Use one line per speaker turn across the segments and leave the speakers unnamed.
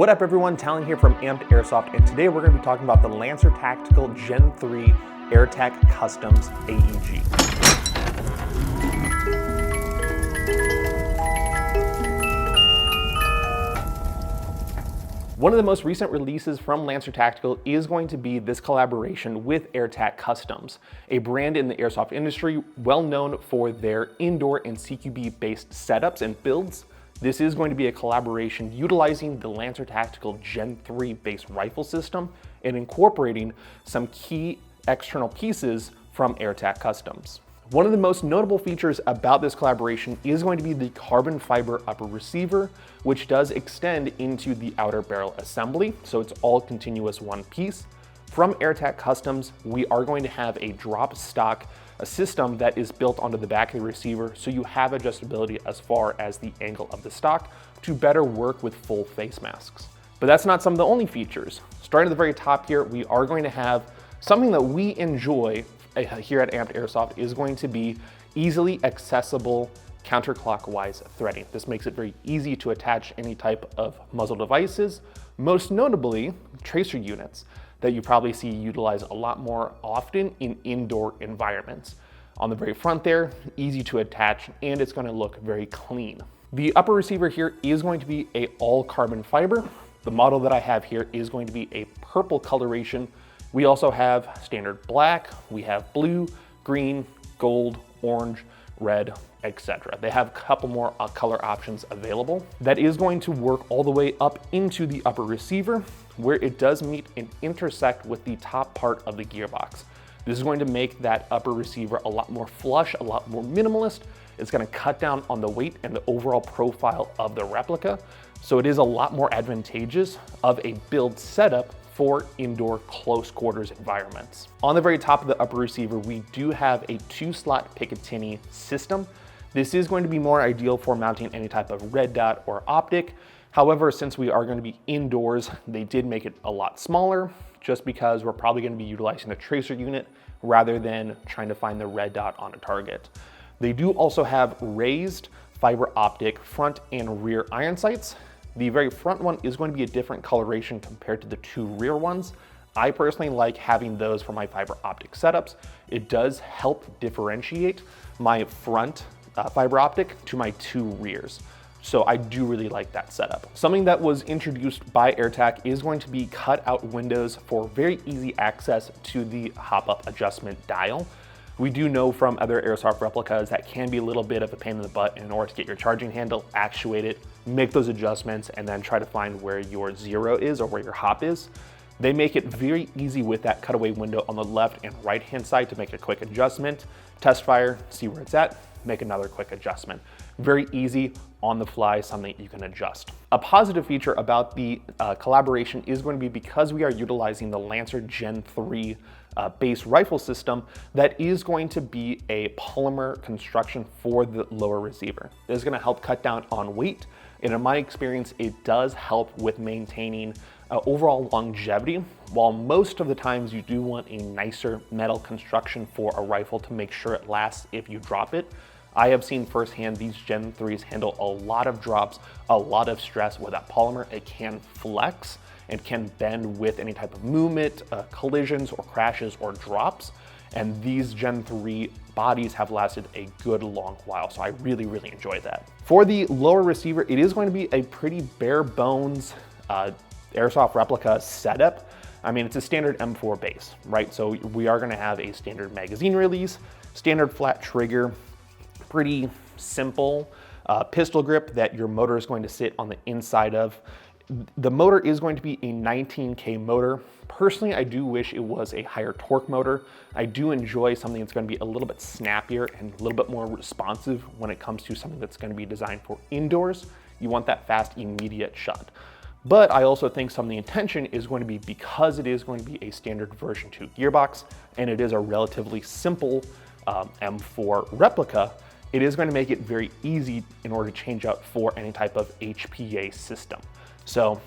What up everyone, Talon here from Amped Airsoft, and today we're going to be talking about the Lancer Tactical Gen 3 AirTac Customs AEG. One of the most recent releases from Lancer Tactical is going to be this collaboration with AirTac Customs, a brand in the airsoft industry well known for their indoor and CQB-based setups and builds. This is going to be a collaboration utilizing the Lancer Tactical Gen 3 base rifle system and incorporating some key external pieces from AirTac Customs. One of the most notable features about this collaboration is going to be the carbon fiber upper receiver, which does extend into the outer barrel assembly, so it's all continuous one piece. From AirTac Customs, we are going to have a drop stock, a system that is built onto the back of the receiver, so you have adjustability as far as the angle of the stock to better work with full face masks. But that's not some of the only features. Starting at the very top here, we are going to have something that we enjoy here at Amped Airsoft is going to be easily accessible counterclockwise threading. This makes it very easy to attach any type of muzzle devices, most notably tracer units that you probably see utilized a lot more often in indoor environments. On the very front there, easy to attach, and it's going to look very clean. The upper receiver here is going to be a all carbon fiber. The model that I have here is going to be a purple coloration. We also have standard black, we have blue, green, gold, orange, red, etc. They have a couple more color options available. That is going to work all the way up into the upper receiver, where it does meet and intersect with the top part of the gearbox. This is going to make that upper receiver a lot more flush, a lot more minimalist. It's going to cut down on the weight and the overall profile of the replica. So it is a lot more advantageous of a build setup for indoor close quarters environments. On the very top of the upper receiver, we do have a 2-slot Picatinny system. This is going to be more ideal for mounting any type of red dot or optic. However, since we are going to be indoors, they did make it a lot smaller just because we're probably going to be utilizing a tracer unit rather than trying to find the red dot on a target. They do also have raised fiber optic front and rear iron sights. The very front one is going to be a different coloration compared to the two rear ones. I personally like having those for my fiber optic setups. It does help differentiate my front fiber optic to my two rears. So I do really like that setup. Something that was introduced by AirTac is going to be cut out windows for very easy access to the hop-up adjustment dial. We do know from other airsoft replicas that can be a little bit of a pain in the butt in order to get your charging handle, actuate it, make those adjustments, and then try to find where your zero is or where your hop is. They make it very easy with that cutaway window on the left and right hand side to make a quick adjustment, test fire, see where it's at, make another quick adjustment. Very easy, on the fly, something you can adjust. A positive feature about the collaboration is going to be because we are utilizing the Lancer Gen 3 base rifle system, that is going to be a polymer construction for the lower receiver. This is going to help cut down on weight, and in my experience, it does help with maintaining overall longevity. While most of the times you do want a nicer metal construction for a rifle to make sure it lasts if you drop it, I have seen firsthand these Gen 3s handle a lot of drops, a lot of stress with that polymer. It can flex and can bend with any type of movement, collisions or crashes or drops. And these Gen 3 bodies have lasted a good long while, so I really, really enjoy that. For the lower receiver, it is going to be a pretty bare bones airsoft replica setup. I mean, it's a standard M4 base, right? So we are gonna have a standard magazine release, standard flat trigger, pretty simple pistol grip that your motor is going to sit on the inside of. The motor is going to be a 19K motor. Personally, I do wish it was a higher torque motor. I do enjoy something that's going to be a little bit snappier and a little bit more responsive when it comes to something that's going to be designed for indoors. You want that fast, immediate shot. But I also think some of the intention is going to be because it is going to be a standard version 2 gearbox and it is a relatively simple M4 replica, it is going to make it very easy in order to change out for any type of HPA system. So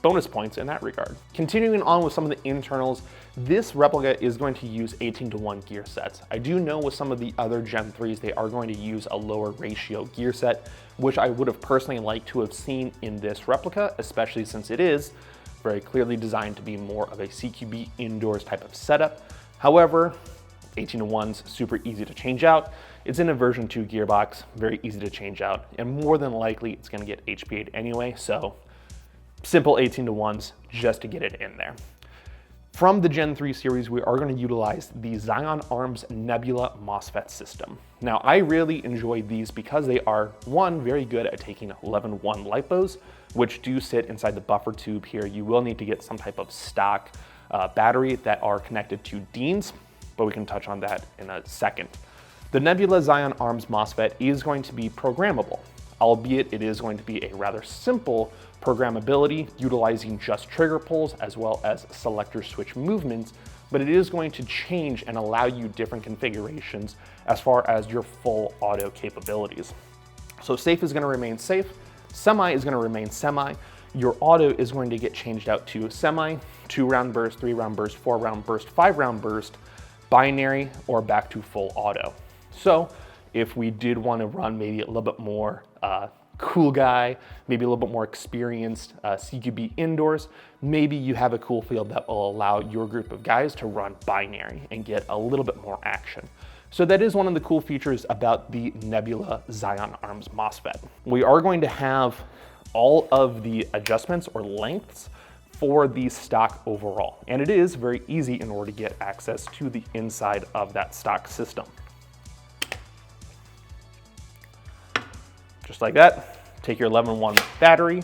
bonus points in that regard. Continuing on with some of the internals, this replica is going to use 18:1 gear sets. I do know with some of the other Gen 3s, they are going to use a lower ratio gear set, which I would have personally liked to have seen in this replica, especially since it is very clearly designed to be more of a CQB indoors type of setup. However, 18:1's super easy to change out. It's in a version 2 gearbox, very easy to change out, and more than likely it's gonna get HPA'd anyway, so simple 18:1s just to get it in there. From the Gen 3 series, we are going to utilize the Zion Arms Nebula MOSFET system. Now, I really enjoy these because they are, one, very good at taking 11-1 LiPos, which do sit inside the buffer tube here. You will need to get some type of stock battery that are connected to DINs, but we can touch on that in a second. The Nebula Zion Arms MOSFET is going to be programmable, albeit it is going to be a rather simple programmability utilizing just trigger pulls as well as selector switch movements, but it is going to change and allow you different configurations as far as your full auto capabilities. So safe is going to remain safe, semi is going to remain semi, your auto is going to get changed out to semi, 2-round burst, 3-round burst, 4-round burst, 5-round burst, binary, or back to full auto. So if we did want to run maybe a little bit more cool guy, maybe a little bit more experienced CQB indoors, maybe you have a cool field that will allow your group of guys to run binary and get a little bit more action. So that is one of the cool features about the Nebula Zion Arms MOSFET. We are going to have all of the adjustments or lengths for the stock overall, and it is very easy in order to get access to the inside of that stock system. Just like that, take your 11-1 battery,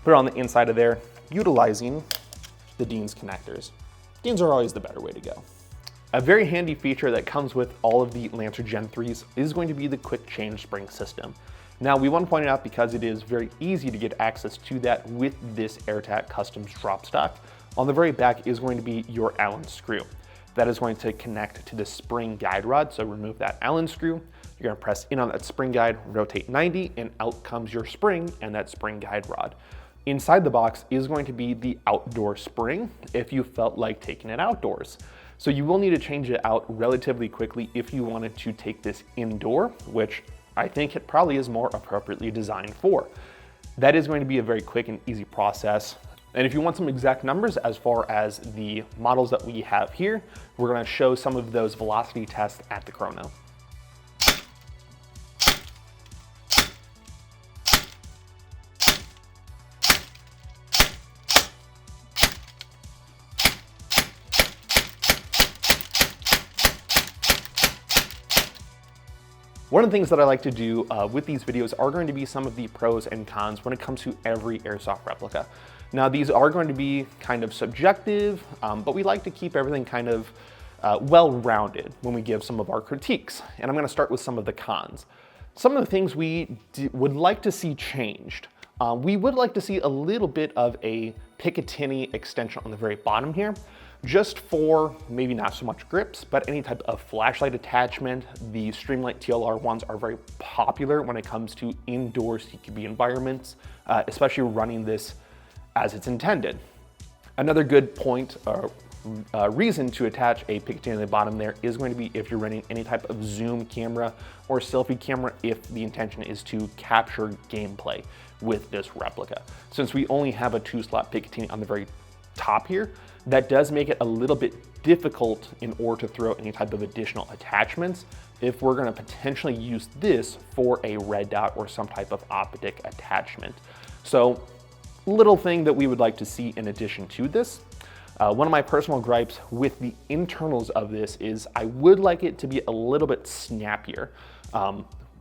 put it on the inside of there, utilizing the DINs connectors. DINs are always the better way to go. A very handy feature that comes with all of the Lancer Gen 3s is going to be the quick change spring system. Now, we want to point it out because it is very easy to get access to that with this AirTac Customs drop stock. On the very back is going to be your Allen screw. That is going to connect to the spring guide rod, so remove that Allen screw. You're gonna press in on that spring guide, rotate 90, and out comes your spring and that spring guide rod. Inside the box is going to be the outdoor spring if you felt like taking it outdoors. So you will need to change it out relatively quickly if you wanted to take this indoor, which I think it probably is more appropriately designed for. That is going to be a very quick and easy process. And if you want some exact numbers as far as the models that we have here, we're gonna show some of those velocity tests at the Chrono. One of the things that I like to do with these videos are going to be some of the pros and cons when it comes to every airsoft replica. Now, these are going to be kind of subjective, but we like to keep everything kind of well-rounded when we give some of our critiques. And I'm going to start with some of the cons. Some of the things we would like to see changed. We would like to see a little bit of a Picatinny extension on the very bottom here, just for maybe not so much grips, but any type of flashlight attachment. The Streamlight TLR ones are very popular when it comes to indoor CQB environments, especially running this as it's intended. Another good point or reason to attach a Picatinny at the bottom there is going to be if you're running any type of zoom camera or selfie camera, if the intention is to capture gameplay with this replica. Since we only have a 2-slot Picatinny on the very top here, that does make it a little bit difficult in order to throw any type of additional attachments if we're going to potentially use this for a red dot or some type of optic attachment. So, little thing that we would like to see in addition to this. One of my personal gripes with the internals of this is I would like it to be a little bit snappier.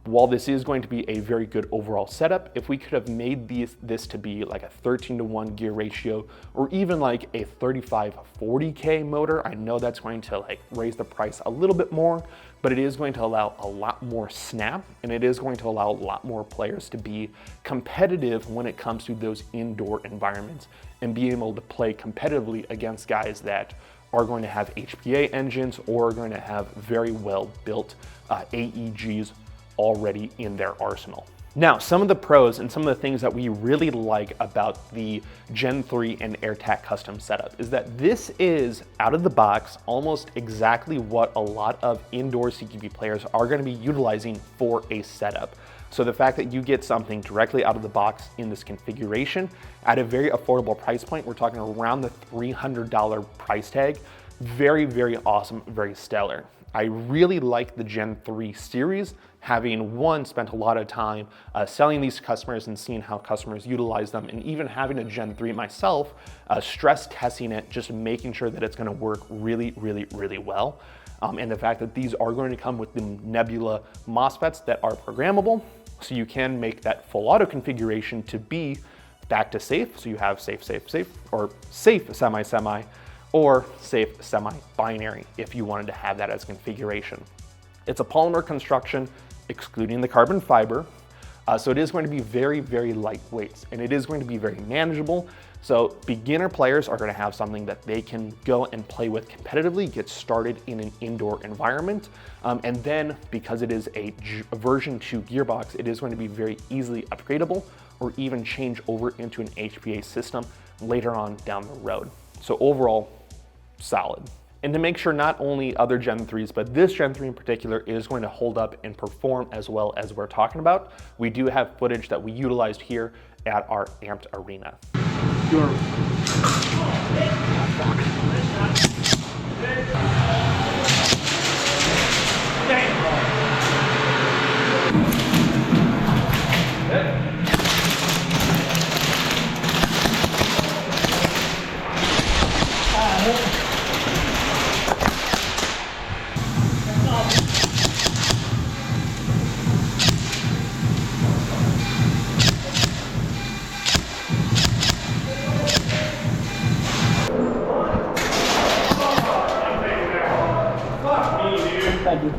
While this is going to be a very good overall setup, if we could have made this to be like a 13:1 gear ratio, or even like a 35-40K motor, I know that's going to like raise the price a little bit more, but it is going to allow a lot more snap, and it is going to allow a lot more players to be competitive when it comes to those indoor environments and be able to play competitively against guys that are going to have HPA engines or are going to have very well built AEGs already in their arsenal. Now, some of the pros and some of the things that we really like about the Gen 3 and AirTac Custom setup is that this is, out of the box, almost exactly what a lot of indoor CQB players are going to be utilizing for a setup. So the fact that you get something directly out of the box in this configuration at a very affordable price point, we're talking around the $300 price tag, very, very awesome, very stellar. I really like the Gen 3 series, having spent a lot of time selling these to customers and seeing how customers utilize them, and even having a Gen 3 myself, stress testing it, just making sure that it's gonna work really, really, really well. And the fact that these are going to come with the Nebula MOSFETs that are programmable, so you can make that full auto configuration to be back to safe. So you have safe, safe, safe, or safe, semi, semi, or safe semi-binary if you wanted to have that as configuration. It's a polymer construction, excluding the carbon fiber, so it is going to be very, very lightweight, and it is going to be very manageable. So beginner players are going to have something that they can go and play with competitively, get started in an indoor environment, and then because it is a version 2 gearbox, it is going to be very easily upgradable or even change over into an HPA system later on down the road. So overall, solid. And to make sure not only other Gen 3s, but this Gen 3 in particular is going to hold up and perform as well as we're talking about, we do have footage that we utilized here at our Amped Arena.
Thank you.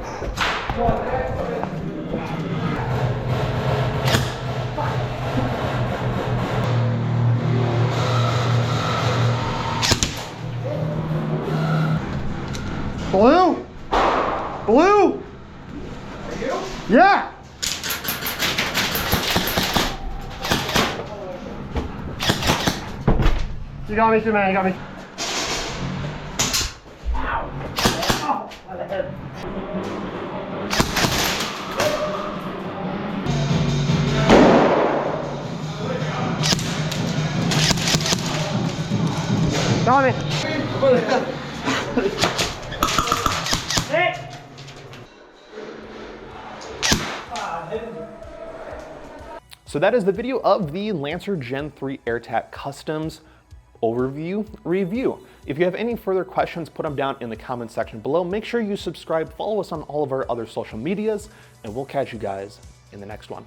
Blue? Blue? You? Yeah! You got me too, man. You got me. Ow! Oh, my head. Got me.
So that is the video of the Lancer Gen 3 AirTac Customs overview review. If you have any further questions, put them down in the comment section below. Make sure you subscribe, follow us on all of our other social medias, and we'll catch you guys in the next one.